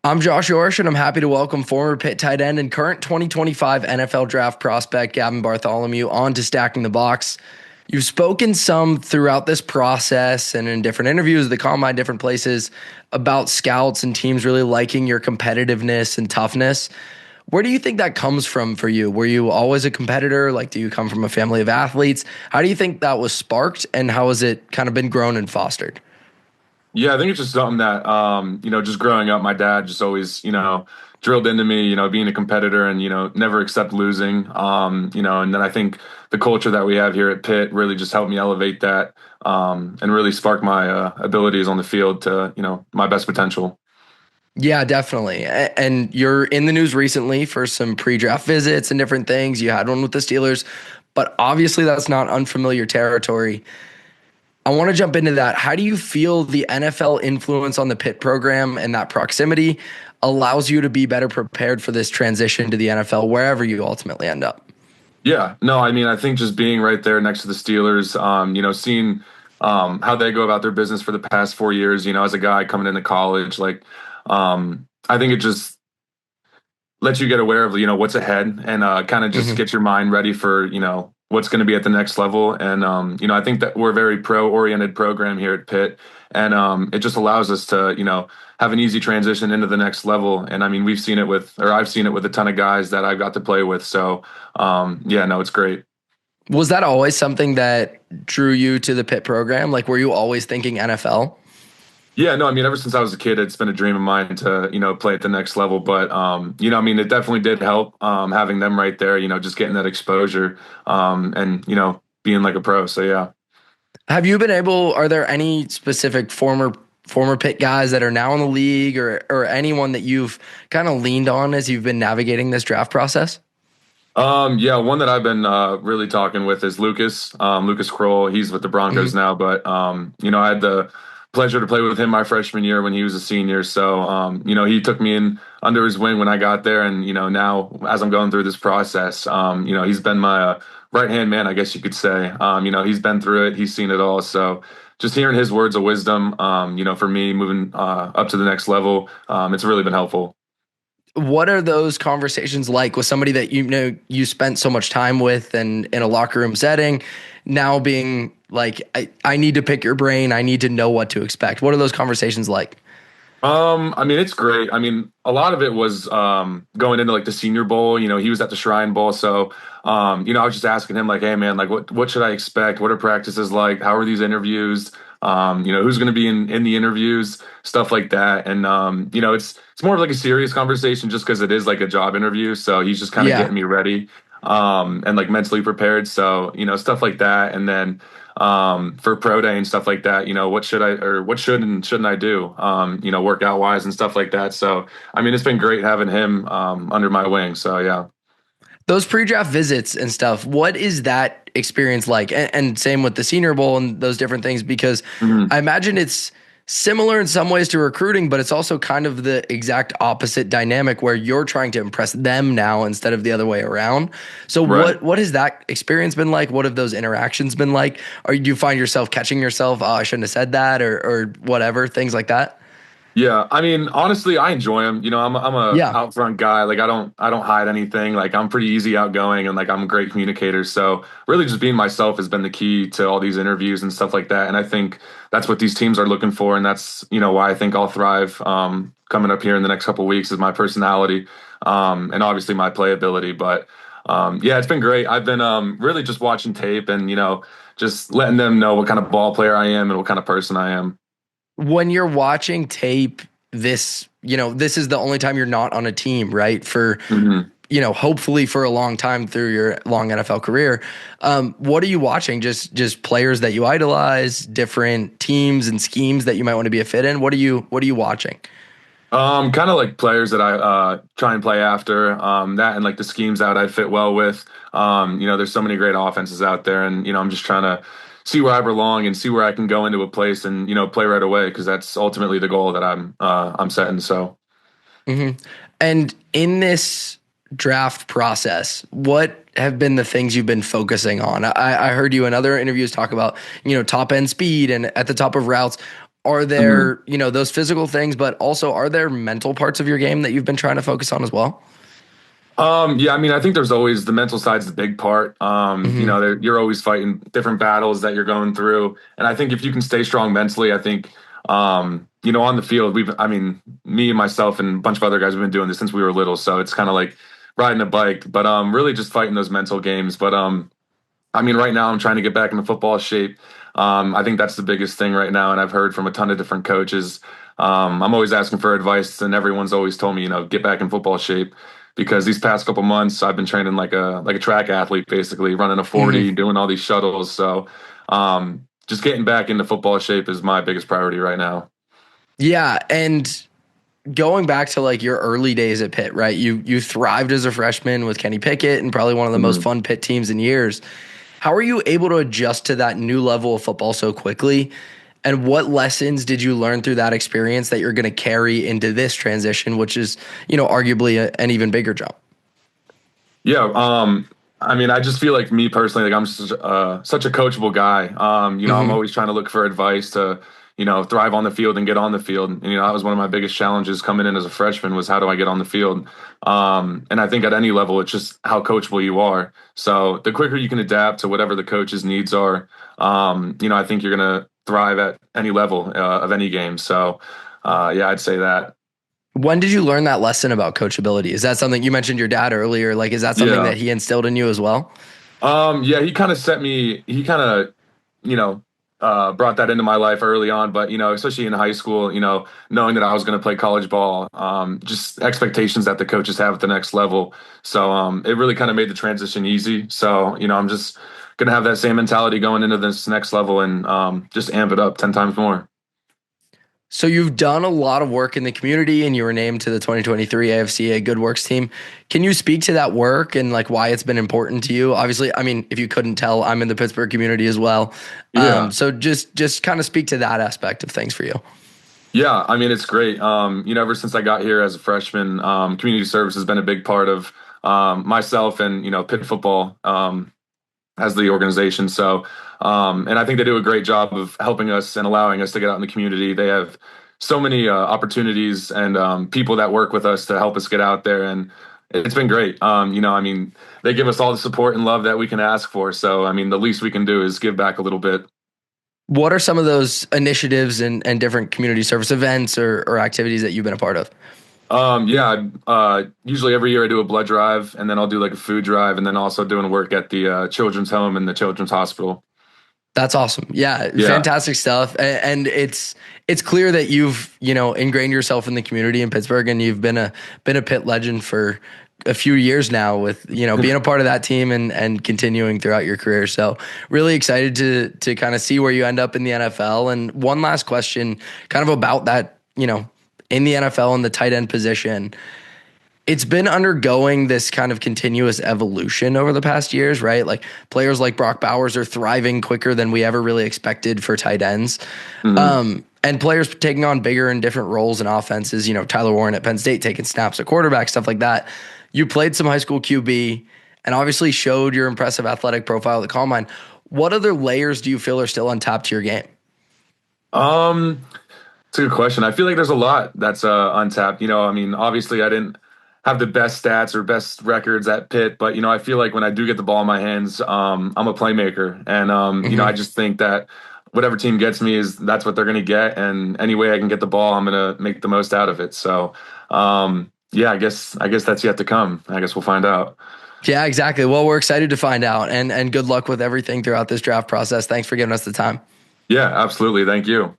I'm Josh Yourish, and I'm happy to welcome former Pitt tight end and current 2025 NFL draft prospect Gavin Bartholomew on to Stacking the Box. You've spoken some throughout this process and in different interviews, the combine, different places, about scouts and teams really liking your competitiveness and toughness. Where do you think that comes from for you? Were you always a competitor? Like, do you come from a family of athletes? How do you think that was sparked, and how has it kind of been grown and fostered? Yeah, I think it's just something that, just growing up, my dad just always, drilled into me, being a competitor and, never accept losing. And then I think the culture that we have here at Pitt really just helped me elevate that, and really spark my abilities on the field to, my best potential. Yeah, definitely. And you're in the news recently for some pre-draft visits and different things. You had one with the Steelers, but obviously that's not unfamiliar territory. I want to jump into that. How do you feel the NFL influence on the Pitt program and that proximity allows you to be better prepared for this transition to the NFL, wherever you ultimately end up? Yeah, no, I mean, I think just being right there next to the Steelers, seeing how they go about their business for the past 4 years, as a guy coming into college, I think it just lets you get aware of what's ahead and kind of just hmm get your mind ready for what's going to be at the next level. And I think that we're a very pro oriented program here at Pitt, and it just allows us to have an easy transition into the next level. And I mean, I've seen it with a ton of guys that I've got to play with. So yeah, no, it's great. Was that always something that drew you to the Pitt program? Like, were you always thinking NFL? Yeah, no, I mean, ever since I was a kid, it's been a dream of mine to, play at the next level. But, I mean, it definitely did help having them right there, just getting that exposure and, being like a pro. So, yeah. Have you been able, are there any specific former Pitt guys that are now in the league or anyone that you've kind of leaned on as you've been navigating this draft process? Yeah, one that I've been really talking with is Lucas Krull. He's with the Broncos now, but I had the pleasure to play with him my freshman year when he was a senior. So, he took me in under his wing when I got there, and now as I'm going through this process, he's been my right hand man, I guess you could say. He's been through it, he's seen it all. So, just hearing his words of wisdom, for me moving up to the next level, it's really been helpful. What are those conversations like with somebody that you spent so much time with and in a locker room setting, now being like, I need to pick your brain, I need to know what to expect? What are those conversations like? I mean, it's great. I mean, a lot of it was going into like the Senior Bowl. He was at the Shrine Bowl, so I was just asking him like, "Hey, man, like, what should I expect? What are practices like? How are these interviews? Who's going to be in the interviews? Stuff like that." And it's more of like a serious conversation just because it is like a job interview. So he's just kind of Yeah. getting me ready and like mentally prepared. So stuff like that, and then for pro day and stuff like that, what should and shouldn't I do, workout wise and stuff like that. So, I mean, it's been great having him, under my wing. So, yeah. Those pre-draft visits and stuff, what is that experience like? And same with the Senior Bowl and those different things, because Mhm. I imagine it's similar in some ways to recruiting, but it's also kind of the exact opposite dynamic where you're trying to impress them now instead of the other way around. So Right. what has that experience been like? What have those interactions been like? Or do you find yourself catching yourself, oh, I shouldn't have said that, or whatever, things like that? Yeah, I mean, honestly, I enjoy them. I'm a Yeah. out front guy. Like, I don't hide anything. Like, I'm pretty easy outgoing, and like I'm a great communicator. So really, just being myself has been the key to all these interviews and stuff like that. And I think that's what these teams are looking for, and that's why I think I'll thrive coming up here in the next couple of weeks is my personality, and obviously my playability. But yeah, it's been great. I've been really just watching tape and just letting them know what kind of ball player I am and what kind of person I am. When you're watching tape, this is the only time you're not on a team, right? For, Mhm. hopefully for a long time through your long NFL career. What are you watching? Just players that you idolize, different teams and schemes that you might want to be a fit in. What are you watching? Kind of like players that I try and play after, that and like the schemes that I fit well with. There's so many great offenses out there, and I'm just trying to see where I belong and see where I can go into a place and play right away because that's ultimately the goal that I'm setting. So. hmm And in this draft process, what have been the things you've been focusing on? I heard you in other interviews talk about, top end speed and at the top of routes. Are Mhm. there, those physical things, but also are there mental parts of your game that you've been trying to focus on as well? Yeah, I mean, I think there's always the mental side's the big part. Hmm. You're always fighting different battles that you're going through, and I think if you can stay strong mentally, I think, on the field, I mean, me and myself and a bunch of other guys have been doing this since we were little, so it's kind of like riding a bike, but really just fighting those mental games. But I mean, right now I'm trying to get back into football shape. I think that's the biggest thing right now, and I've heard from a ton of different coaches. I'm always asking for advice, and everyone's always told me, get back in football shape because these past couple months I've been training like a track athlete, basically running a Hmm. 40, doing all these shuttles. So, just getting back into football shape is my biggest priority right now. Yeah, and going back to like your early days at Pitt, right? You thrived as a freshman with Kenny Pickett and probably one of the most Mhm. fun Pitt teams in years. How are you able to adjust to that new level of football so quickly? And what lessons did you learn through that experience that you're going to carry into this transition, which is, arguably an even bigger jump? Yeah, I mean, I just feel like me personally, like I'm such a coachable guy. I'm Hmm. always trying to look for advice to, thrive on the field and get on the field. And that was one of my biggest challenges coming in as a freshman was how do I get on the field? And I think at any level, it's just how coachable you are. So the quicker you can adapt to whatever the coach's needs are, I think you're gonna thrive at any level of any game. So, yeah, I'd say that. When did you learn that lesson about coachability? Is that something you mentioned your dad earlier? Like, is that something Yeah. that he instilled in you as well? Yeah, he kind of, you know, brought that into my life early on, but, especially in high school, knowing that I was going to play college ball, just expectations that the coaches have at the next level. So, it really kind of made the transition easy. So, I'm just going to have that same mentality going into this next level and, just amp it up 10 times more. So you've done a lot of work in the community and you were named to the 2023 AFCA Good Works team. Can you speak to that work and like why it's been important to you? Obviously, I mean, if you couldn't tell, I'm in the Pittsburgh community as well. Yeah. So just kind of speak to that aspect of things for you. Yeah, I mean it's great. Ever since I got here as a freshman, community service has been a big part of myself and Pitt football as the organization. So, and I think they do a great job of helping us and allowing us to get out in the community. They have so many opportunities and people that work with us to help us get out there, and it's been great. I mean, they give us all the support and love that we can ask for. So, I mean, the least we can do is give back a little bit. What are some of those initiatives and different community service events or activities that you've been a part of? Yeah, usually every year I do a blood drive, and then I'll do like a food drive, and then also doing work at the children's home and the children's hospital. That's awesome. Yeah, Yeah. fantastic stuff. And it's clear that you've, ingrained yourself in the community in Pittsburgh and you've been a Pitt legend for a few years now with, being a part of that team and continuing throughout your career. So really excited to kind of see where you end up in the NFL. And one last question kind of about that, in the NFL and the tight end position. It's been undergoing this kind of continuous evolution over the past years, right? Like players like Brock Bowers are thriving quicker than we ever really expected for tight ends. Mhm. And players taking on bigger and different roles in offenses, Tyler Warren at Penn State taking snaps at quarterback, stuff like that. You played some high school QB and obviously showed your impressive athletic profile at the combine. What other layers do you feel are still untapped to your game? Um, it's a good question. I feel like there's a lot that's untapped. I mean, obviously I didn't have the best stats or best records at Pitt, but I feel like when I do get the ball in my hands, I'm a playmaker, and I Hmm. just think that whatever team gets me is that's what they're going to get, and any way I can get the ball, I'm going to make the most out of it. So, yeah, I guess that's yet to come. I guess we'll find out. Yeah, exactly. Well, we're excited to find out and good luck with everything throughout this draft process. Thanks for giving us the time. Yeah, absolutely. Thank you.